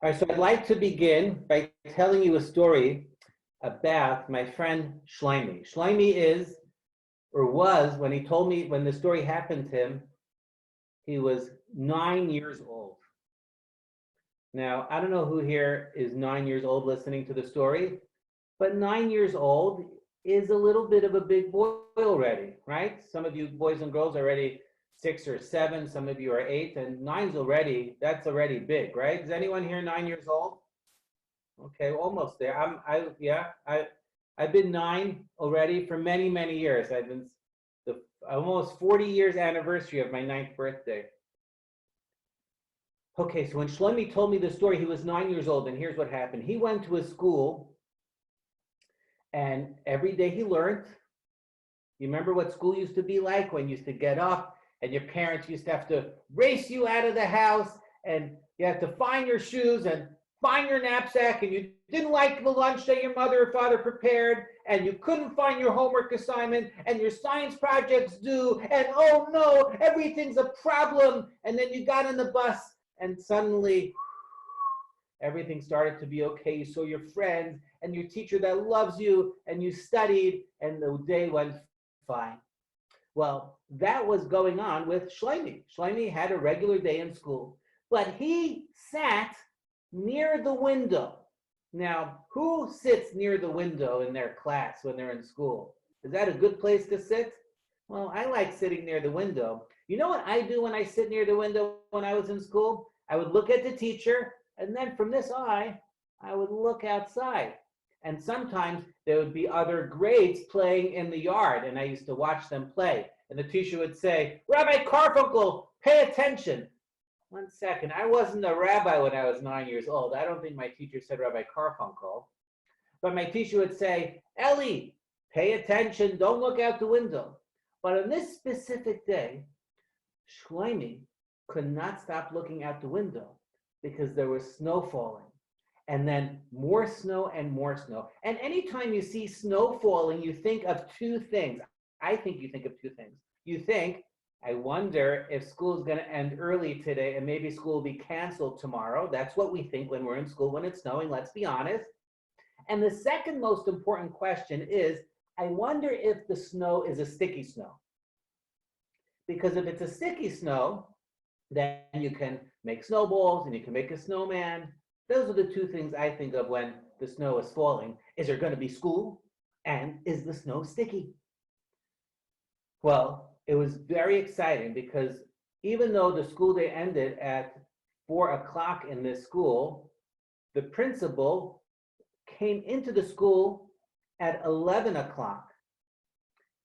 All right, so I'd like to begin by telling you a story about my friend Shlomi. Shlomi is, or was, when he told me, when the story happened to him, he was 9 years old. Now, I don't know who here is 9 years old listening to the story, but 9 years old is a little bit of a big boy already, right? Some of you boys and girls are already 6 or 7, some of you are 8, and 9's already, that's already big, right? Is anyone here 9 years old? Okay, almost there. I've been 9 already for many, many years. I've been the almost 40 years anniversary of my 9th birthday. Okay, so when Shlomi told me the story, he was 9 years old, and here's what happened. He went to a school, and every day he learned. You remember what school used to be like when you used to get up and your parents used to have to race you out of the house and you had to find your shoes and find your knapsack, and you didn't like the lunch that your mother or father prepared, and you couldn't find your homework assignment, and your science project's due, and oh no, everything's a problem. And then you got on the bus and suddenly everything started to be okay. You saw your friends and your teacher that loves you, and you studied, and the day went fine. Well, that was going on with Shlomi. Shlomi had a regular day in school, but he sat near the window. Now, who sits near the window in their class when they're in school? Is that a good place to sit? Well, I like sitting near the window. You know what I do when I sit near the window when I was in school? I would look at the teacher, and then from this eye, I would look outside. And sometimes there would be other grades playing in the yard, and I used to watch them play. And the teacher would say, "Rabbi Karfunkel, pay attention." 1 second, I wasn't a rabbi when I was 9 years old. I don't think my teacher said Rabbi Karfunkel. But my teacher would say, "Elie, pay attention, don't look out the window." But on this specific day, Shlomi could not stop looking out the window because there was snow falling. And then more snow and more snow. And anytime you see snow falling, you think of two things. I think you think of two things. You think, I wonder if school is going to end early today and maybe school will be canceled tomorrow. That's what we think when we're in school, when it's snowing, let's be honest. And the second most important question is, I wonder if the snow is a sticky snow. Because if it's a sticky snow, then you can make snowballs and you can make a snowman. Those are the two things I think of when the snow is falling. Is there going to be school? And is the snow sticky? Well, it was very exciting because even though the school day ended at 4 o'clock in this school, the principal came into the school at 11 o'clock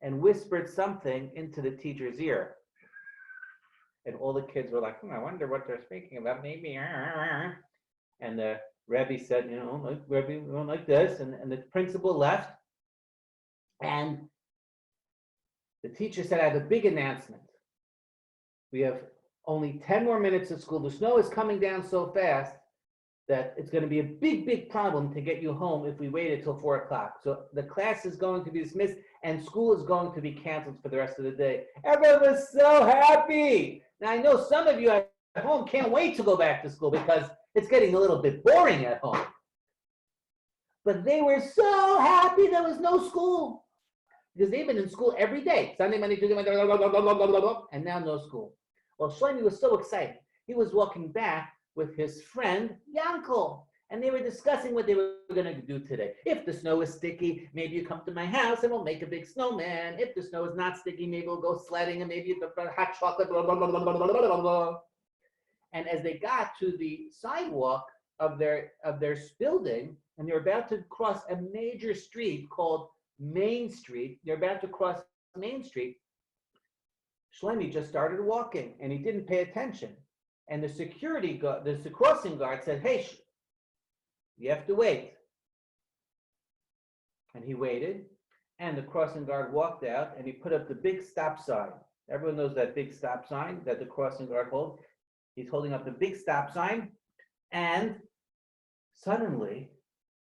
and whispered something into the teacher's ear. And all the kids were like, I wonder what they're speaking about, maybe. And the Rabbi said, like Rabbi, like this, and the principal left. And the teacher said, I have a big announcement. We have only 10 more minutes of school. The snow is coming down so fast that it's going to be a big, big problem to get you home if we wait until 4 o'clock. So the class is going to be dismissed and school is going to be canceled for the rest of the day. Everyone was so happy. Now, I know some of you at home can't wait to go back to school because it's getting a little bit boring at home. But they were so happy there was no school because they've been in school every day. Sunday, Monday, Tuesday, Wednesday, and now no school. Well, Shlomi was so excited. He was walking back with his friend, Yankel, and they were discussing what they were going to do today. If the snow is sticky, maybe you come to my house and we'll make a big snowman. If the snow is not sticky, maybe we'll go sledding and maybe hot chocolate. And as they got to the sidewalk of their building, and they're about to cross a major street called Main Street, they're about to cross Main Street, Shlomi just started walking, and he didn't pay attention. And the security guard, the crossing guard said, "Hey, you have to wait." And he waited, and the crossing guard walked out, and he put up the big stop sign. Everyone knows that big stop sign that the crossing guard holds. He's holding up the big stop sign, and suddenly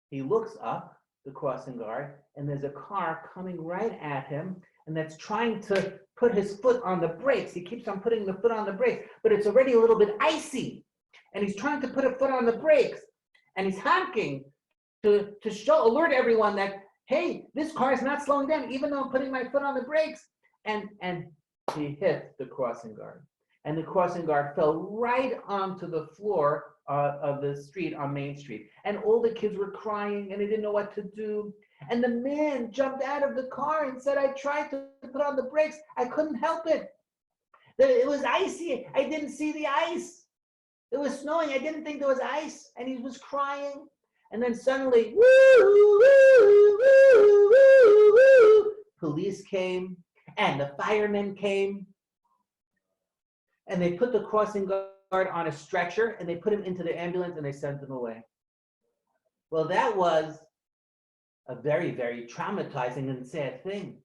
he looks up, the crossing guard, and there's a car coming right at him, and that's trying to put his foot on the brakes. He keeps on putting the foot on the brakes, but it's already a little bit icy. and he's trying to put a foot on the brakes, and he's honking to alert everyone that, hey, this car is not slowing down, even though I'm putting my foot on the brakes. And he hit the crossing guard. And the crossing guard fell right onto the floor of the street on Main Street. And all the kids were crying, and they didn't know what to do. And the man jumped out of the car and said, I tried to put on the brakes. I couldn't help it. It was icy. I didn't see the ice. It was snowing. I didn't think there was ice. And he was crying. And then suddenly, woo, woo, woo, woo, woo, police came and the firemen came. And they put the crossing guard on a stretcher and they put him into the ambulance and they sent him away. Well, that was a very, very traumatizing and sad thing.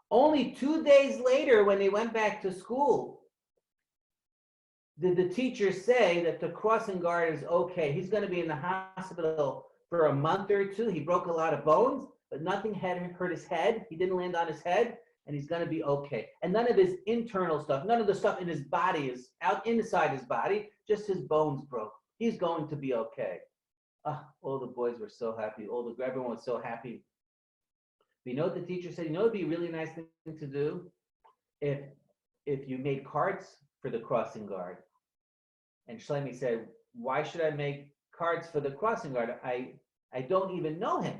Only 2 days later, when they went back to school, did the teacher say that the crossing guard is okay. He's going to be in the hospital for a month or two. He broke a lot of bones, but nothing had hurt his head. He didn't land on his head, and he's going to be okay. And none of his internal stuff, none of the stuff in his body is out inside his body, just his bones broke. He's going to be okay. All the boys were so happy. Everyone was so happy. But you know what the teacher said? You know, it'd be a really nice thing to do if you made cards for the crossing guard. And Shlomi said, why should I make cards for the crossing guard? I don't even know him.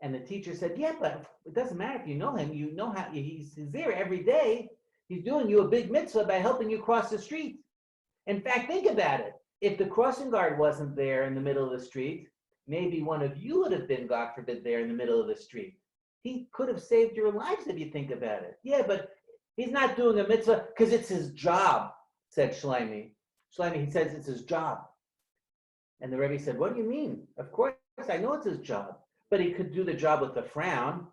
And the teacher said, yeah, but it doesn't matter if you know him. You know how he's there every day. He's doing you a big mitzvah by helping you cross the street. In fact, think about it. If the crossing guard wasn't there in the middle of the street, maybe one of you would have been, God forbid, there in the middle of the street. He could have saved your lives if you think about it. Yeah, but he's not doing a mitzvah because it's his job, said Shlomi. Shlomi, he says it's his job. And the Rebbe said, what do you mean? Of course, I know it's his job. But he could do the job with a frown.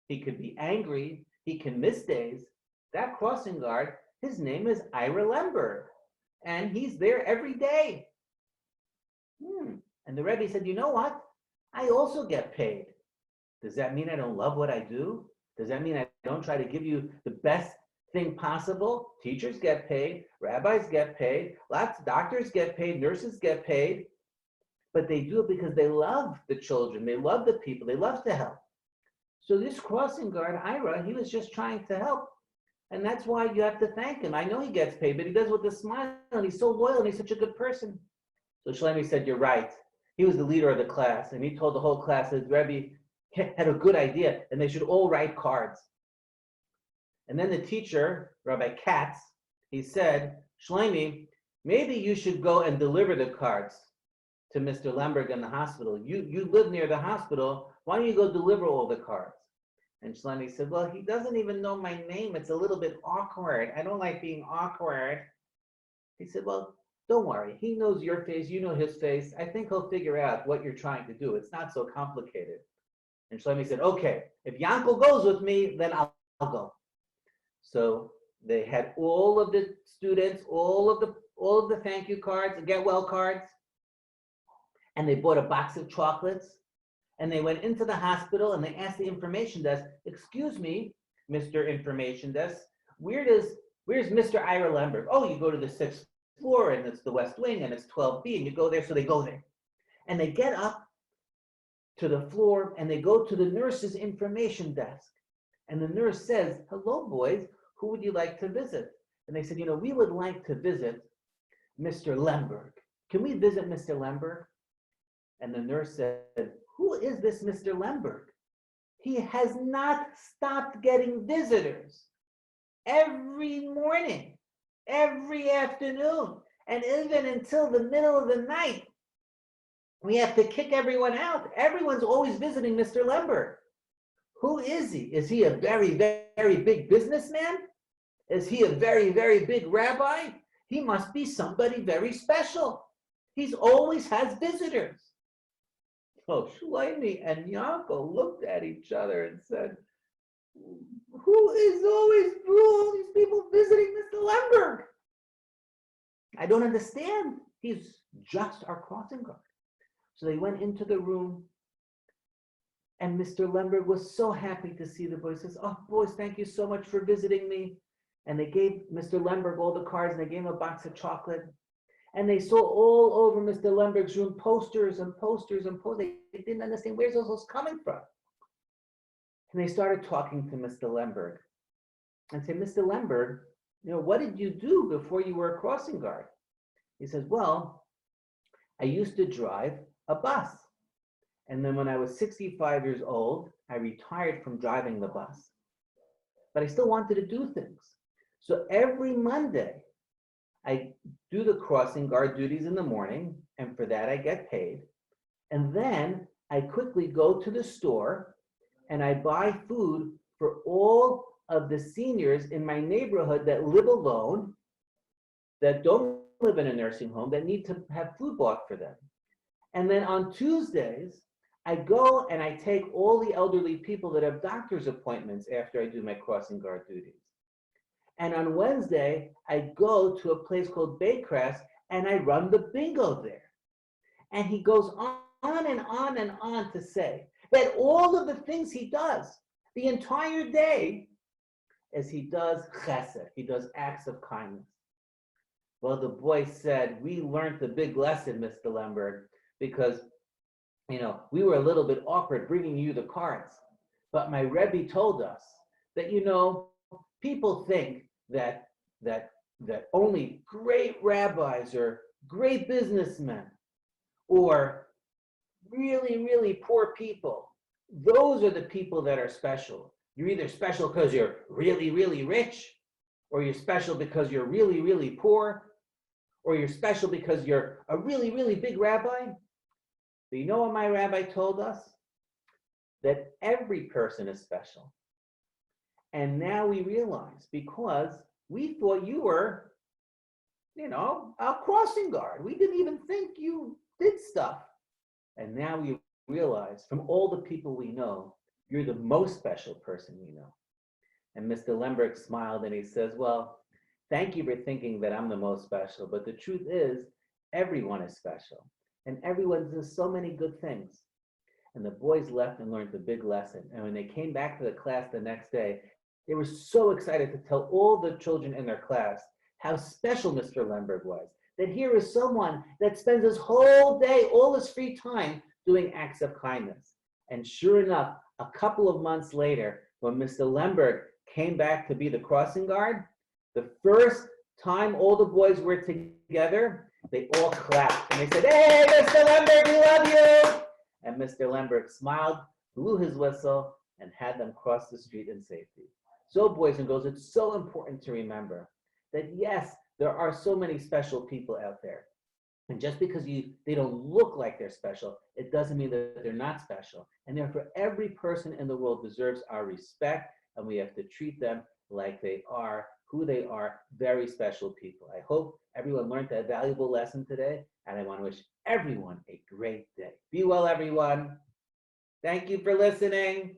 He could be angry. He can miss days. That crossing guard, his name is Ira Lemberg. And he's there every day. And the Rebbe said, you know what? I also get paid. Does that mean I don't love what I do? Does that mean I don't try to give you the best thing possible? Teachers get paid. Rabbis get paid. Lots of doctors get paid. Nurses get paid. But they do it because they love the children. They love the people. They love to help. So this crossing guard, Ira, he was just trying to help. And that's why you have to thank him. I know he gets paid, but he does it with a smile, and he's so loyal, and he's such a good person. So Shlomi said, you're right. He was the leader of the class, and he told the whole class that Rabbi had a good idea, and they should all write cards. And then the teacher, Rabbi Katz, he said, Shlomi, maybe you should go and deliver the cards to Mr. Lemberg in the hospital. You live near the hospital. Why don't you go deliver all the cards? And Shlomi said, well, he doesn't even know my name. It's a little bit awkward. I don't like being awkward. He said, well, don't worry. He knows your face. You know his face. I think he'll figure out what you're trying to do. It's not so complicated. And Shlomi said, okay, if Yankel goes with me, then I'll go. So they had all of the students, all of the thank you cards, get well cards. And they bought a box of chocolates. And they went into the hospital and they asked the information desk, excuse me, Mr. Information Desk, where's Mr. Ira Lemberg? Oh, you go to the 6th floor and it's the West Wing and it's 12B and you go there, so they go there. And they get up to the floor and they go to the nurse's information desk. And the nurse says, hello, boys, who would you like to visit? And they said, you know, we would like to visit Mr. Lemberg. Can we visit Mr. Lemberg? And the nurse said, who is this Mr. Lemberg? He has not stopped getting visitors every morning, every afternoon, and even until the middle of the night. We have to kick everyone out. Everyone's always visiting Mr. Lemberg. Who is he? Is he a very, very big businessman? Is he a very, very big rabbi? He must be somebody very special. He's always has visitors. So Shlomi and Yankel looked at each other and said, who is always all these people visiting Mr. Lemberg? I don't understand. He's just our crossing guard. So they went into the room and Mr. Lemberg was so happy to see the boys. He says, oh, boys, thank you so much for visiting me. And they gave Mr. Lemberg all the cards and they gave him a box of chocolate. And they saw all over Mr. Lemberg's room posters and posters and posters. They didn't understand where's those coming from. And they started talking to Mr. Lemberg and said, Mr. Lemberg, what did you do before you were a crossing guard? He says, well, I used to drive a bus. And then when I was 65 years old, I retired from driving the bus. But I still wanted to do things. So every Monday, I do the crossing guard duties in the morning, and for that I get paid. And then I quickly go to the store and I buy food for all of the seniors in my neighborhood that live alone, that don't live in a nursing home, that need to have food bought for them. And then on Tuesdays, I go and I take all the elderly people that have doctor's appointments after I do my crossing guard duties. And on Wednesday, I go to a place called Baycrest and I run the bingo there. And he goes on and on and on to say that all of the things he does the entire day is he does chesed, he does acts of kindness. Well, the boy said, we learned the big lesson, Mr. Lemberg, because we were a little bit awkward bringing you the cards. But my Rebbe told us that, people think that only great rabbis or great businessmen or really, really poor people, those are the people that are special. You're either special because you're really, really rich, or you're special because you're really, really poor, or you're special because you're a really, really big rabbi. But you know what my rabbi told us? That every person is special. And now we realize, because we thought you were, a crossing guard. We didn't even think you did stuff. And now we realize, from all the people we know, you're the most special person we know. And Mr. Lemberg smiled and he says, well, thank you for thinking that I'm the most special. But the truth is, everyone is special. And everyone does so many good things. And the boys left and learned the big lesson. And when they came back to the class the next day, they were so excited to tell all the children in their class how special Mr. Lemberg was. That here is someone that spends his whole day, all his free time, doing acts of kindness. And sure enough, a couple of months later, when Mr. Lemberg came back to be the crossing guard, the first time all the boys were together, they all clapped and they said, hey, Mr. Lemberg, we love you. And Mr. Lemberg smiled, blew his whistle, and had them cross the street in safety. So boys and girls, it's so important to remember that yes, there are so many special people out there. And just because they don't look like they're special, it doesn't mean that they're not special. And therefore, every person in the world deserves our respect, and we have to treat them like they are who they are, very special people. I hope everyone learned that valuable lesson today, and I want to wish everyone a great day. Be well, everyone. Thank you for listening.